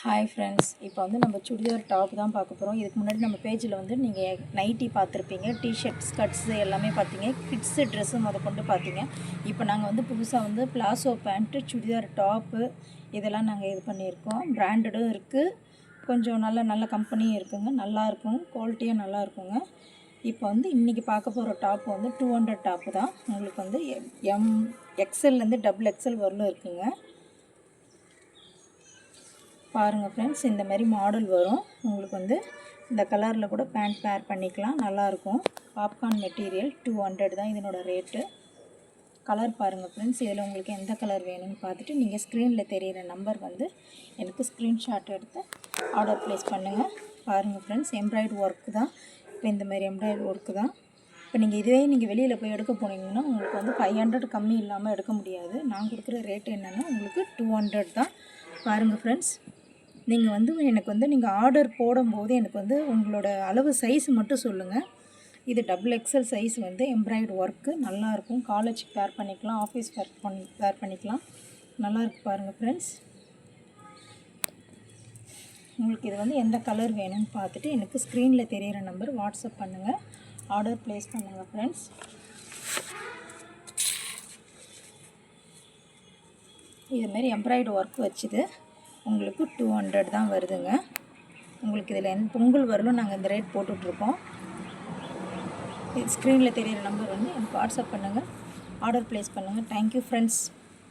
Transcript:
Hi friends, இப்போ வந்து நம்ம சுடிதார் டாப் தான் பார்க்க போகிறோம். இதுக்கு முன்னாடி நம்ம பேஜில் வந்து நீங்கள் நைட்டி பார்த்துருப்பீங்க, டிஷர்ட் ஸ்கர்ட்ஸு எல்லாமே பார்த்தீங்க, கிட்ஸு ட்ரெஸ்ஸு கொண்டு பார்த்தீங்க. இப்போ நாங்கள் வந்து புதுசாக வந்து பிளாசோ பேண்ட்டு, சுடிதார் டாப்பு இதெல்லாம் நாங்கள் இது பண்ணியிருக்கோம். பிராண்டடும் இருக்குது, கொஞ்சம் நல்ல கம்பெனியும் இருக்குங்க, நல்லாயிருக்கும், குவாலிட்டியும் நல்லா இருக்குங்க. இப்போ வந்து இன்றைக்கி பார்க்க போகிற டாப் வந்து 200 டாப்பு தான். உங்களுக்கு வந்து எக்ஸ்எல்லேருந்து XXL வரலும் இருக்குங்க. பாருங்கள் ஃப்ரெண்ட்ஸ், இந்த மாதிரி மாடல் வரும். உங்களுக்கு வந்து இந்த கலரில் கூட பேண்ட் பேர் பண்ணிக்கலாம், நல்லாயிருக்கும். பாப்கார்ன் மெட்டீரியல் 200 தான் இதனோட ரேட்டு. கலர் பாருங்கள் ஃப்ரெண்ட்ஸ், இதில் உங்களுக்கு எந்த கலர் வேணும்னு பார்த்துட்டு நீங்கள் ஸ்க்ரீனில் தெரிகிற நம்பர் வந்து எனக்கு ஸ்க்ரீன்ஷாட் எடுத்து ஆர்டர் ப்ளேஸ் பண்ணுங்கள். பாருங்கள் ஃப்ரெண்ட்ஸ், எம்ப்ராய்டு ஒர்க்கு தான். இப்போ இந்த மாதிரி எம்ப்ராய்டு ஒர்க்கு தான். இப்போ நீங்கள் இதுவே நீங்கள் வெளியில் போய் எடுக்க போனீங்கன்னா உங்களுக்கு வந்து 500 கம்மி இல்லாமல் எடுக்க முடியாது. நான் கொடுக்குற ரேட்டு என்னென்னா உங்களுக்கு 200 தான். பாருங்கள் ஃப்ரெண்ட்ஸ், நீங்கள் வந்து எனக்கு வந்து நீங்கள் ஆர்டர் போடும்போது எனக்கு வந்து உங்களோட அளவு சைஸ் மட்டும் சொல்லுங்கள். இது XXL சைஸ் வந்து எம்ப்ராய்டு ஒர்க்கு நல்லாயிருக்கும். காலேஜுக்கு பேர் பண்ணிக்கலாம், ஆஃபீஸ் பேர் பண்ணிக்கலாம், நல்லாயிருக்கு. பாருங்கள் ஃப்ரெண்ட்ஸ், உங்களுக்கு இது வந்து எந்த கலர் வேணும்னு பார்த்துட்டு எனக்கு ஸ்க்ரீனில் தெரிகிற நம்பர் வாட்ஸ்அப் பண்ணுங்கள், ஆர்டர் ப்ளேஸ் பண்ணுங்கள் ஃப்ரெண்ட்ஸ். இதுமாரி எம்ப்ராய்டு ஒர்க் வச்சுது உங்களுக்கு 200 தான் வருதுங்க. உங்களுக்கு இதில் பொங்கல் வரலும் நாங்கள் இந்த ரேட் போட்டுட்ருக்கோம். ஸ்க்ரீனில் தெரிகிற நம்பர் வந்து எனக்கு வாட்ஸ்அப் பண்ணுங்கள், ஆர்டர் ப்ளேஸ் பண்ணுங்கள். Thank you friends.